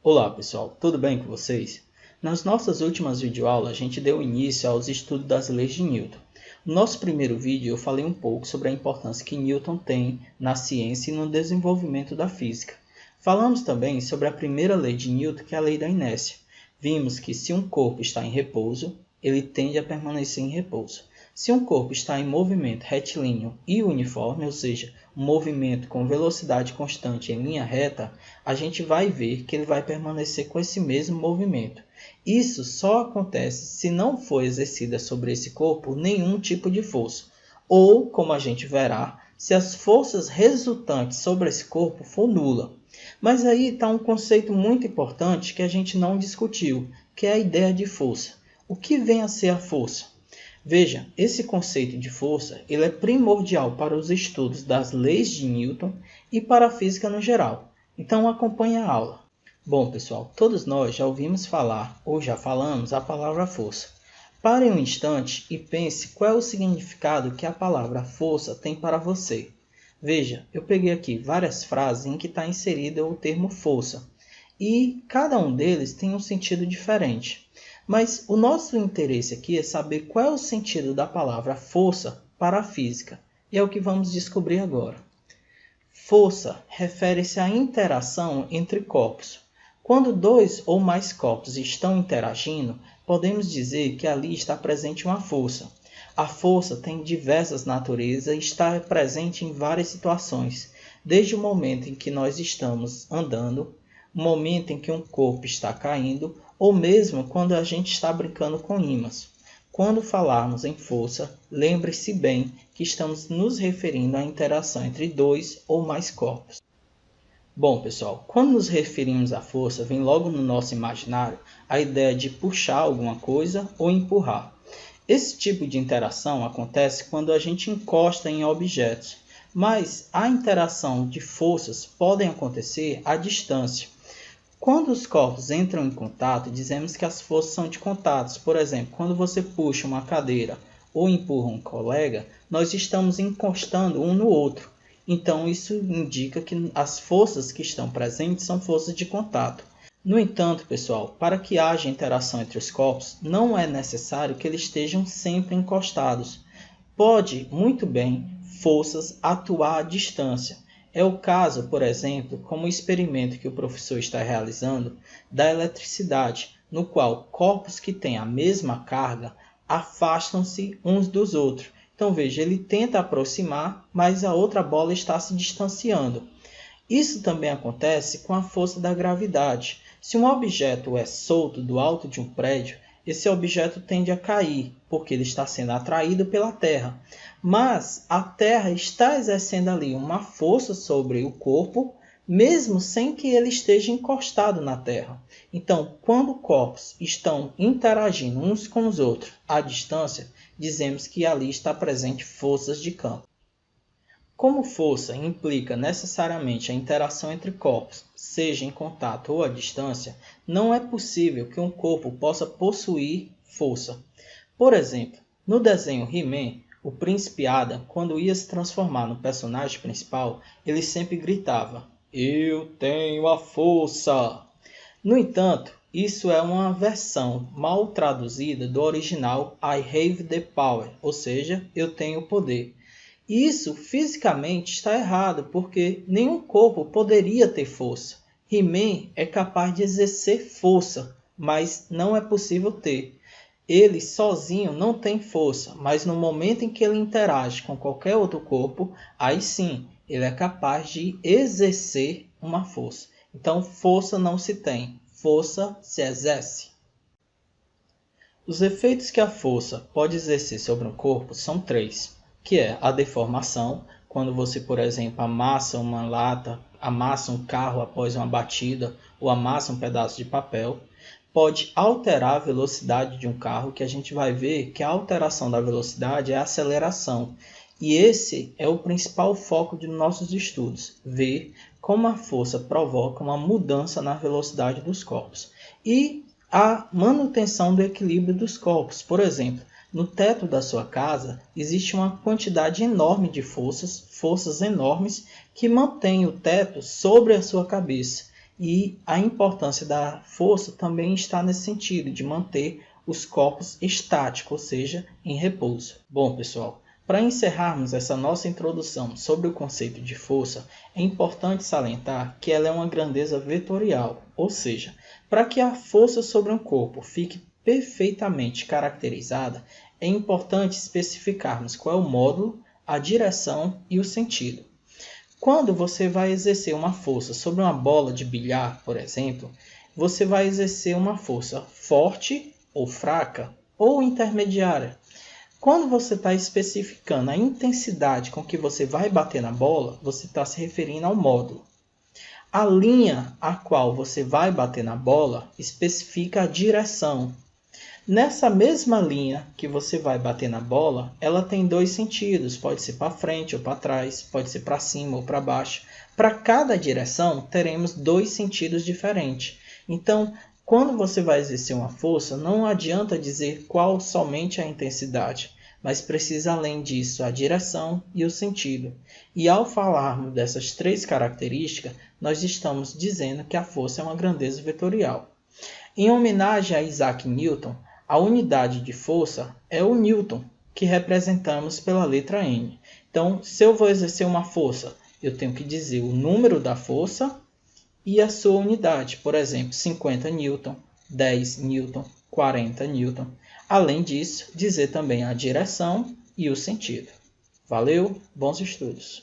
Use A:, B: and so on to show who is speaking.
A: Olá pessoal, tudo bem com vocês? Nas nossas últimas videoaulas a gente deu início aos estudos das leis de Newton. No nosso primeiro vídeo eu falei um pouco sobre a importância que Newton tem na ciência e no desenvolvimento da física. Falamos também sobre a primeira lei de Newton, que é a lei da inércia. Vimos que se um corpo está em repouso, ele tende a permanecer em repouso. Se um corpo está em movimento retilíneo e uniforme, ou seja, um movimento com velocidade constante em linha reta, a gente vai ver que ele vai permanecer com esse mesmo movimento. Isso só acontece se não for exercida sobre esse corpo nenhum tipo de força, ou, como a gente verá, se as forças resultantes sobre esse corpo for nula. Mas aí está um conceito muito importante que a gente não discutiu, que é a ideia de força. O que vem a ser a força? Veja, esse conceito de força ele é primordial para os estudos das leis de Newton e para a física no geral. Então acompanhe a aula. Bom pessoal, todos nós já ouvimos falar ou já falamos a palavra força. Pare um instante e pense qual é o significado que a palavra força tem para você. Veja, eu peguei aqui várias frases em que está inserido o termo força e cada um deles tem um sentido diferente. Mas o nosso interesse aqui é saber qual é o sentido da palavra força para a física, e é o que vamos descobrir agora. Força refere-se à interação entre corpos. Quando dois ou mais corpos estão interagindo, podemos dizer que ali está presente uma força. A força tem diversas naturezas e está presente em várias situações, desde o momento em que nós estamos andando, o momento em que um corpo está caindo, ou mesmo quando a gente está brincando com ímãs. Quando falarmos em força, lembre-se bem que estamos nos referindo à interação entre dois ou mais corpos. Bom, pessoal, quando nos referimos à força, vem logo no nosso imaginário a ideia de puxar alguma coisa ou empurrar. Esse tipo de interação acontece quando a gente encosta em objetos, mas a interação de forças pode acontecer à distância. Quando os corpos entram em contato, dizemos que as forças são de contatos. Por exemplo, quando você puxa uma cadeira ou empurra um colega, nós estamos encostando um no outro. Então, isso indica que as forças que estão presentes são forças de contato. No entanto, pessoal, para que haja interação entre os corpos, não é necessário que eles estejam sempre encostados. Pode, muito bem, forças atuar à distância. É o caso, por exemplo, como o experimento que o professor está realizando da eletricidade, no qual corpos que têm a mesma carga afastam-se uns dos outros. Então veja, ele tenta aproximar, mas a outra bola está se distanciando. Isso também acontece com a força da gravidade. Se um objeto é solto do alto de um prédio, esse objeto tende a cair, porque ele está sendo atraído pela Terra. Mas a Terra está exercendo ali uma força sobre o corpo, mesmo sem que ele esteja encostado na Terra. Então, quando corpos estão interagindo uns com os outros à distância, dizemos que ali está presente forças de campo. Como força implica necessariamente a interação entre corpos, seja em contato ou à distância, não é possível que um corpo possa possuir força. Por exemplo, no desenho He-Man, o príncipe Adam, quando ia se transformar no personagem principal, ele sempre gritava: "Eu tenho a força!". No entanto, isso é uma versão mal traduzida do original I have the power, ou seja, eu tenho o poder. Isso fisicamente está errado, porque nenhum corpo poderia ter força. He-Man é capaz de exercer força, mas não é possível ter. Ele sozinho não tem força, mas no momento em que ele interage com qualquer outro corpo, aí sim, ele é capaz de exercer uma força. Então, força não se tem, força se exerce. Os efeitos que a força pode exercer sobre um corpo são três, que é a deformação, quando você, por exemplo, amassa uma lata, amassa um carro após uma batida ou amassa um pedaço de papel. Pode alterar a velocidade de um carro, que a gente vai ver que a alteração da velocidade é a aceleração. E esse é o principal foco de nossos estudos, ver como a força provoca uma mudança na velocidade dos corpos e a manutenção do equilíbrio dos corpos. Por exemplo, no teto da sua casa existe uma quantidade enorme de forças enormes que mantêm o teto sobre a sua cabeça. E a importância da força também está nesse sentido, de manter os corpos estáticos, ou seja, em repouso. Bom, pessoal, para encerrarmos essa nossa introdução sobre o conceito de força, é importante salientar que ela é uma grandeza vetorial, ou seja, para que a força sobre um corpo fique perfeitamente caracterizada, é importante especificarmos qual é o módulo, a direção e o sentido. Quando você vai exercer uma força sobre uma bola de bilhar, por exemplo, você vai exercer uma força forte ou fraca ou intermediária. Quando você está especificando a intensidade com que você vai bater na bola, você está se referindo ao módulo. A linha a qual você vai bater na bola especifica a direção. Nessa mesma linha que você vai bater na bola, ela tem dois sentidos, pode ser para frente ou para trás, pode ser para cima ou para baixo. Para cada direção, teremos dois sentidos diferentes. Então, quando você vai exercer uma força, não adianta dizer qual somente a intensidade, mas precisa além disso a direção e o sentido. E ao falarmos dessas três características, nós estamos dizendo que a força é uma grandeza vetorial. Em homenagem a Isaac Newton, a unidade de força é o Newton, que representamos pela letra N. Então, se eu vou exercer uma força, eu tenho que dizer o número da força e a sua unidade. Por exemplo, 50 Newton, 10 Newton, 40 Newton. Além disso, dizer também a direção e o sentido. Valeu, bons estudos!